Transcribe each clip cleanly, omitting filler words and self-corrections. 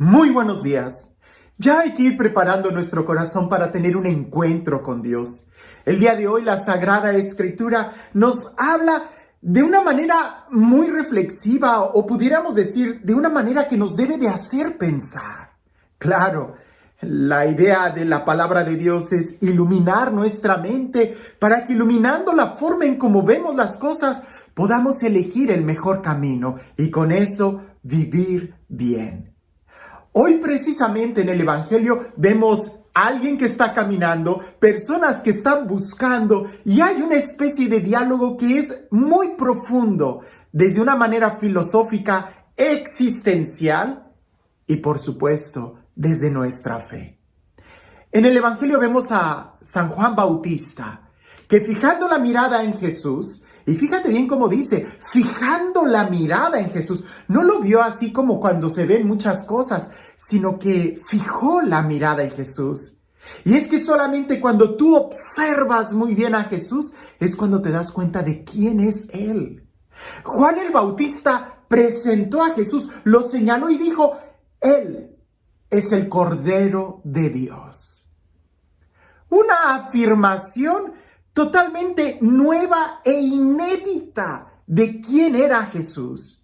Muy buenos días. Ya hay que ir preparando nuestro corazón para tener un encuentro con Dios. El día de hoy la Sagrada Escritura nos habla de una manera muy reflexiva, o pudiéramos decir de una manera que nos debe de hacer pensar. Claro, la idea de la palabra de Dios es iluminar nuestra mente para que, iluminando la forma en cómo vemos las cosas, podamos elegir el mejor camino y con eso vivir bien. Hoy precisamente en el Evangelio vemos a alguien que está caminando, personas que están buscando, y hay una especie de diálogo que es muy profundo, desde una manera filosófica, existencial y por supuesto desde nuestra fe. En el Evangelio vemos a San Juan Bautista, que fijando la mirada en Jesús, y fíjate bien cómo dice, fijando la mirada en Jesús, no lo vio así como cuando se ven muchas cosas, sino que fijó la mirada en Jesús. Y es que solamente cuando tú observas muy bien a Jesús, es cuando te das cuenta de quién es Él. Juan el Bautista presentó a Jesús, lo señaló y dijo, Él es el Cordero de Dios. Una afirmación totalmente nueva e inédita de quién era Jesús.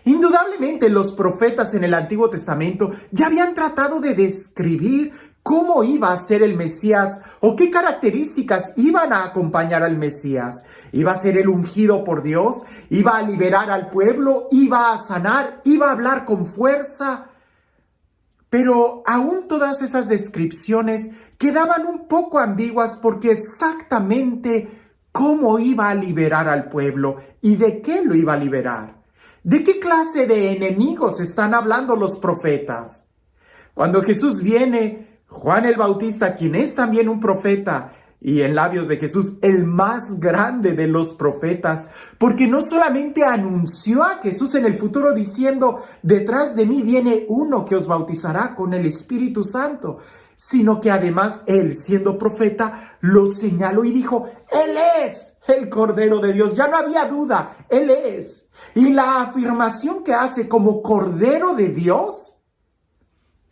Indudablemente los profetas en el Antiguo Testamento ya habían tratado de describir cómo iba a ser el Mesías o qué características iban a acompañar al Mesías. Iba a ser el ungido por Dios, iba a liberar al pueblo, iba a sanar, iba a hablar con fuerza. Pero aún todas esas descripciones quedaban un poco ambiguas porque exactamente cómo iba a liberar al pueblo y de qué lo iba a liberar. ¿De qué clase de enemigos están hablando los profetas? Cuando Jesús viene, Juan el Bautista, quien es también un profeta, y en labios de Jesús, el más grande de los profetas, porque no solamente anunció a Jesús en el futuro diciendo, detrás de mí viene uno que os bautizará con el Espíritu Santo, sino que además él, siendo profeta, lo señaló y dijo, Él es el Cordero de Dios. Ya no había duda, Él es. Y la afirmación que hace como Cordero de Dios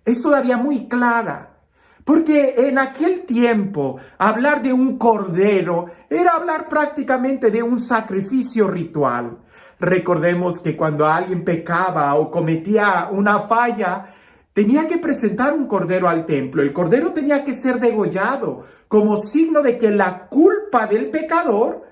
es todavía muy clara. Porque en aquel tiempo, hablar de un cordero era hablar prácticamente de un sacrificio ritual. Recordemos que cuando alguien pecaba o cometía una falla, tenía que presentar un cordero al templo. El cordero tenía que ser degollado como signo de que la culpa del pecador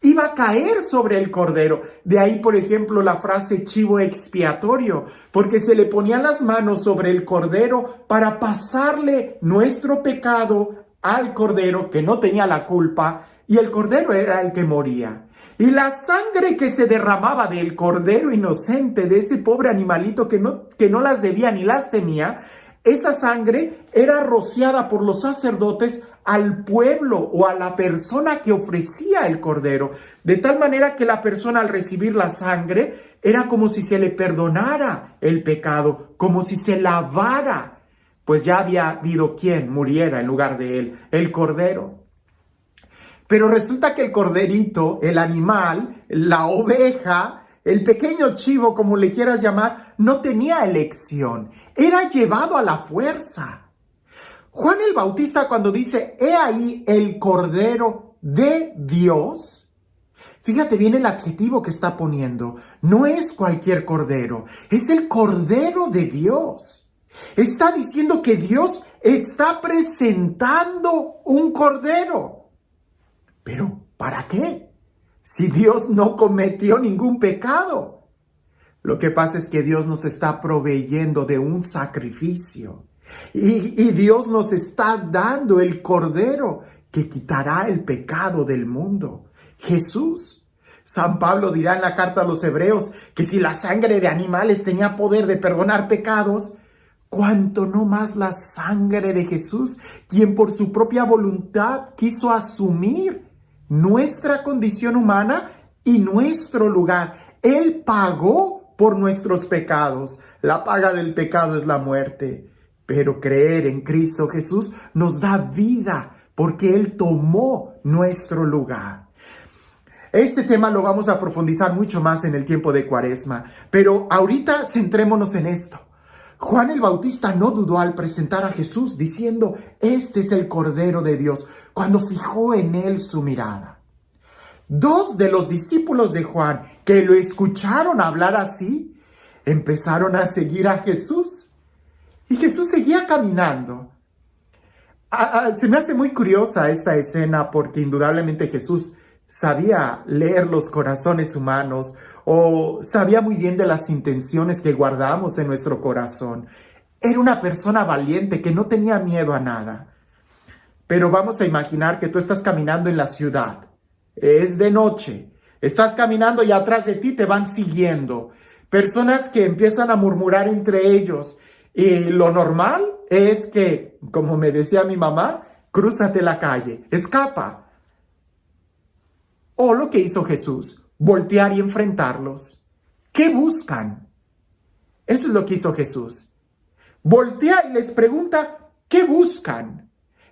iba a caer sobre el cordero. De ahí, por ejemplo, la frase chivo expiatorio, porque se le ponían las manos sobre el cordero para pasarle nuestro pecado al cordero que no tenía la culpa, y el cordero era el que moría. Y la sangre que se derramaba del cordero inocente, de ese pobre animalito que no las debía ni las temía, esa sangre era rociada por los sacerdotes al pueblo o a la persona que ofrecía el cordero, de tal manera que la persona, al recibir la sangre, era como si se le perdonara el pecado, como si se lavara, pues ya había habido quien muriera en lugar de él, el cordero. Pero resulta que el corderito, el animal, la oveja, el pequeño chivo, como le quieras llamar, no tenía elección. Era llevado a la fuerza. Juan el Bautista, cuando dice, he ahí el Cordero de Dios, fíjate bien el adjetivo que está poniendo. No es cualquier cordero, es el Cordero de Dios. Está diciendo que Dios está presentando un cordero. ¿Pero para qué? Si Dios no cometió ningún pecado. Lo que pasa es que Dios nos está proveyendo de un sacrificio. Y Dios nos está dando el Cordero que quitará el pecado del mundo. Jesús. San Pablo dirá en la carta a los Hebreos que si la sangre de animales tenía poder de perdonar pecados, cuánto no más la sangre de Jesús, quien por su propia voluntad quiso asumir nuestra condición humana y nuestro lugar. Él pagó por nuestros pecados. La paga del pecado es la muerte. Pero creer en Cristo Jesús nos da vida porque Él tomó nuestro lugar. Este tema lo vamos a profundizar mucho más en el tiempo de Cuaresma. Pero ahorita centrémonos en esto. Juan el Bautista no dudó al presentar a Jesús diciendo, este es el Cordero de Dios, cuando fijó en él su mirada. Dos de los discípulos de Juan que lo escucharon hablar así, empezaron a seguir a Jesús. Y Jesús seguía caminando. Se me hace muy curiosa esta escena porque indudablemente Jesús sabía leer los corazones humanos o sabía muy bien de las intenciones que guardamos en nuestro corazón. Era una persona valiente que no tenía miedo a nada. Pero vamos a imaginar que tú estás caminando en la ciudad. Es de noche. Estás caminando y atrás de ti te van siguiendo. Personas que empiezan a murmurar entre ellos. Y lo normal es que, como me decía mi mamá, crúzate la calle, escapa. O lo que hizo Jesús, voltear y enfrentarlos. ¿Qué buscan? Eso es lo que hizo Jesús. Voltea y les pregunta, ¿qué buscan?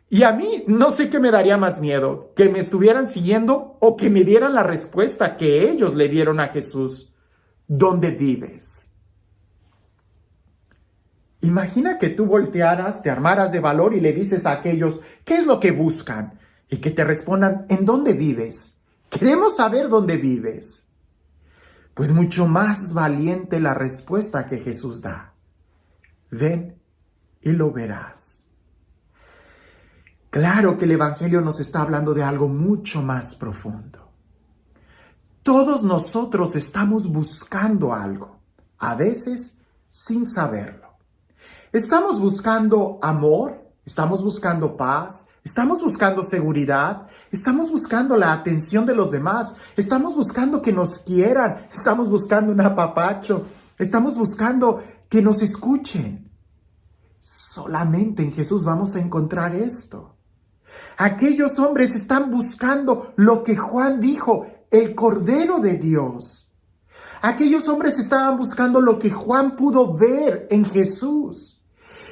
Y a mí no sé qué me daría más miedo, que me estuvieran siguiendo o que me dieran la respuesta que ellos le dieron a Jesús. ¿Dónde vives? Imagina que tú voltearas, te armaras de valor y le dices a aquellos, ¿qué es lo que buscan? Y que te respondan, ¿en dónde vives? Queremos saber dónde vives. Pues mucho más valiente la respuesta que Jesús da. Ven y lo verás. Claro que el Evangelio nos está hablando de algo mucho más profundo. Todos nosotros estamos buscando algo, a veces sin saberlo. Estamos buscando amor, estamos buscando paz, estamos buscando seguridad, estamos buscando la atención de los demás, estamos buscando que nos quieran, estamos buscando un apapacho, estamos buscando que nos escuchen. Solamente en Jesús vamos a encontrar esto. Aquellos hombres están buscando lo que Juan dijo, el Cordero de Dios. Aquellos hombres estaban buscando lo que Juan pudo ver en Jesús.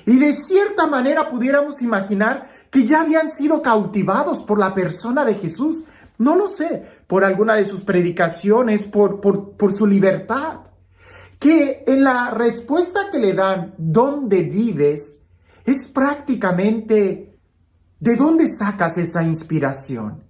Y de cierta manera pudiéramos imaginar que ya habían sido cautivados por la persona de Jesús. No lo sé, por alguna de sus predicaciones, por su libertad. Que en la respuesta que le dan, ¿dónde vives? Es prácticamente, ¿de dónde sacas esa inspiración?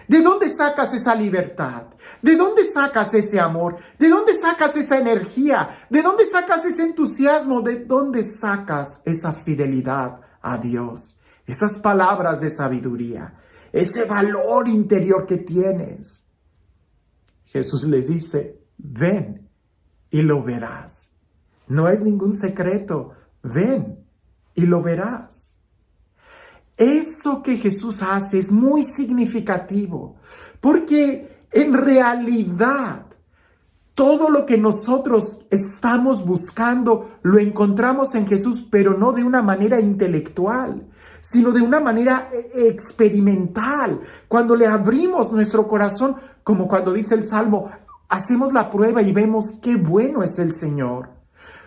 ¿De dónde sacas esa libertad? ¿De dónde sacas ese amor? ¿De dónde sacas esa energía? ¿De dónde sacas ese entusiasmo? ¿De dónde sacas esa fidelidad a Dios? Esas palabras de sabiduría, ese valor interior que tienes. Jesús les dice, ven y lo verás. No es ningún secreto, ven y lo verás. Eso que Jesús hace es muy significativo, porque en realidad todo lo que nosotros estamos buscando lo encontramos en Jesús, pero no de una manera intelectual, sino de una manera experimental. Cuando le abrimos nuestro corazón, como cuando dice el Salmo, hacemos la prueba y vemos qué bueno es el Señor.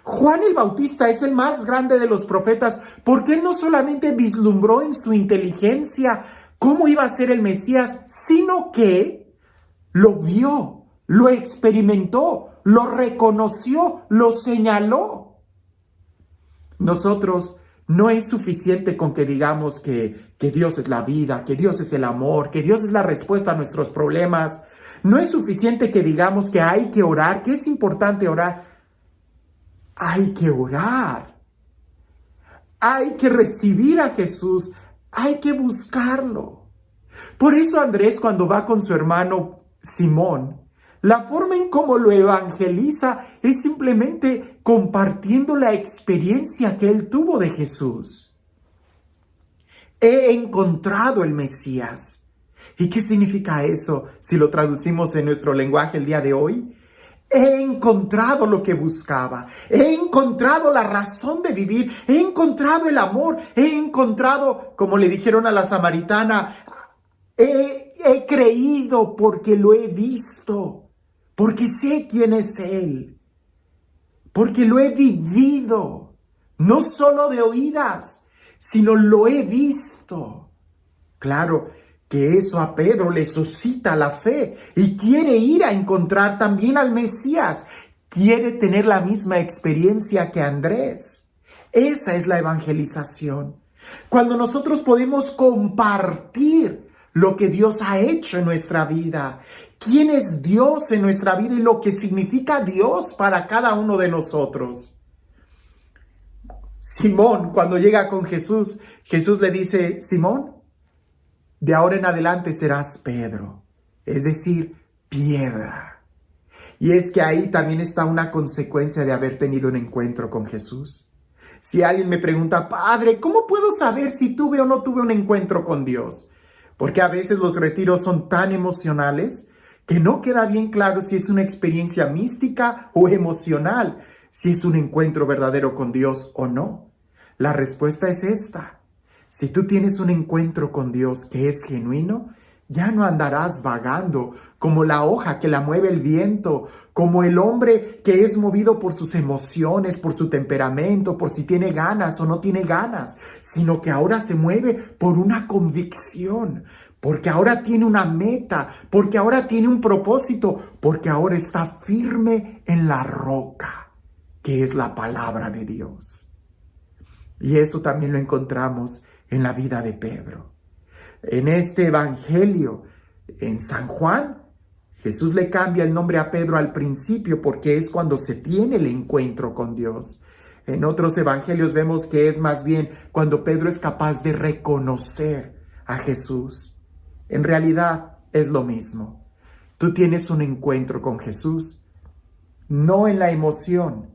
Juan el Bautista es el más grande de los profetas porque él no solamente vislumbró en su inteligencia cómo iba a ser el Mesías, sino que lo vio, lo experimentó, lo reconoció, lo señaló. Nosotros no es suficiente con que digamos que Dios es la vida, que Dios es el amor, que Dios es la respuesta a nuestros problemas. No es suficiente que digamos que hay que orar, que es importante orar. Hay que orar, hay que recibir a Jesús, hay que buscarlo. Por eso Andrés, cuando va con su hermano Simón, la forma en cómo lo evangeliza es simplemente compartiendo la experiencia que él tuvo de Jesús. He encontrado el Mesías. ¿Y qué significa eso si lo traducimos en nuestro lenguaje el día de hoy? He encontrado lo que buscaba, he encontrado la razón de vivir, he encontrado el amor, he encontrado, como le dijeron a la samaritana, he creído porque lo he visto, porque sé quién es Él, porque lo he vivido, no solo de oídas, sino lo he visto. Claro, que eso a Pedro le suscita la fe y quiere ir a encontrar también al Mesías. Quiere tener la misma experiencia que Andrés. Esa es la evangelización. Cuando nosotros podemos compartir lo que Dios ha hecho en nuestra vida, quién es Dios en nuestra vida y lo que significa Dios para cada uno de nosotros. Simón, cuando llega con Jesús, Jesús le dice: Simón, de ahora en adelante serás Pedro, es decir, piedra. Y es que ahí también está una consecuencia de haber tenido un encuentro con Jesús. Si alguien me pregunta: Padre, ¿cómo puedo saber si tuve o no tuve un encuentro con Dios? Porque a veces los retiros son tan emocionales que no queda bien claro si es una experiencia mística o emocional, si es un encuentro verdadero con Dios o no. La respuesta es esta: si tú tienes un encuentro con Dios que es genuino, ya no andarás vagando como la hoja que la mueve el viento, como el hombre que es movido por sus emociones, por su temperamento, por si tiene ganas o no tiene ganas, sino que ahora se mueve por una convicción, porque ahora tiene una meta, porque ahora tiene un propósito, porque ahora está firme en la roca, que es la palabra de Dios. Y eso también lo encontramos en la vida de Pedro. En este evangelio, en San Juan, Jesús le cambia el nombre a Pedro al principio porque es cuando se tiene el encuentro con Dios. En otros evangelios vemos que es más bien cuando Pedro es capaz de reconocer a Jesús. En realidad es lo mismo. Tú tienes un encuentro con Jesús, no en la emoción,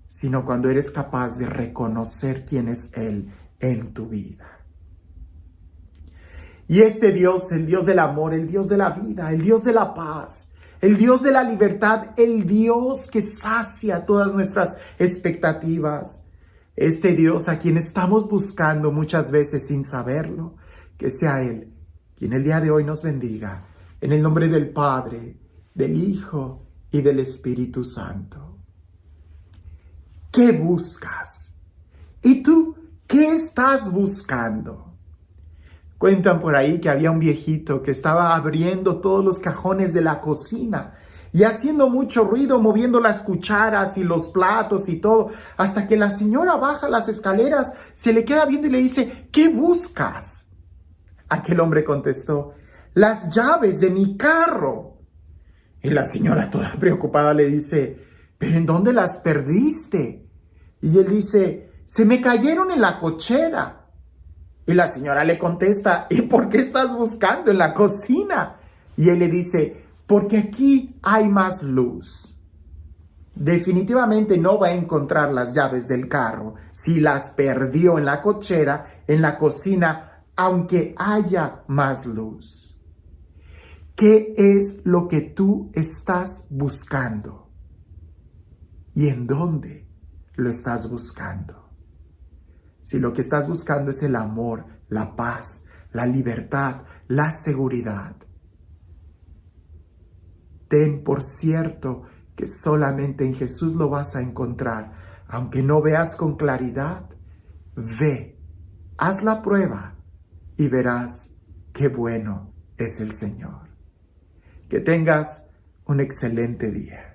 sino cuando eres capaz de reconocer quién es Él en tu vida. Y este Dios, el Dios del amor, el Dios de la vida, el Dios de la paz, el Dios de la libertad, el Dios que sacia todas nuestras expectativas, este Dios a quien estamos buscando muchas veces sin saberlo, que sea Él quien el día de hoy nos bendiga, en el nombre del Padre, del Hijo y del Espíritu Santo. ¿Qué buscas? ¿Y tú qué estás buscando? Cuentan por ahí que había un viejito que estaba abriendo todos los cajones de la cocina y haciendo mucho ruido, moviendo las cucharas y los platos y todo, hasta que la señora baja las escaleras, se le queda viendo y le dice: ¿qué buscas? Aquel hombre contestó: las llaves de mi carro. Y la señora, toda preocupada, le dice: ¿pero en dónde las perdiste? Y él dice: se me cayeron en la cochera. Y la señora le contesta: ¿y por qué estás buscando en la cocina? Y él le dice: porque aquí hay más luz. Definitivamente no va a encontrar las llaves del carro si las perdió en la cochera, en la cocina, aunque haya más luz. ¿Qué es lo que tú estás buscando? ¿Y en dónde lo estás buscando? Si lo que estás buscando es el amor, la paz, la libertad, la seguridad, ten por cierto que solamente en Jesús lo vas a encontrar. Aunque no veas con claridad, ve, haz la prueba y verás qué bueno es el Señor. Que tengas un excelente día.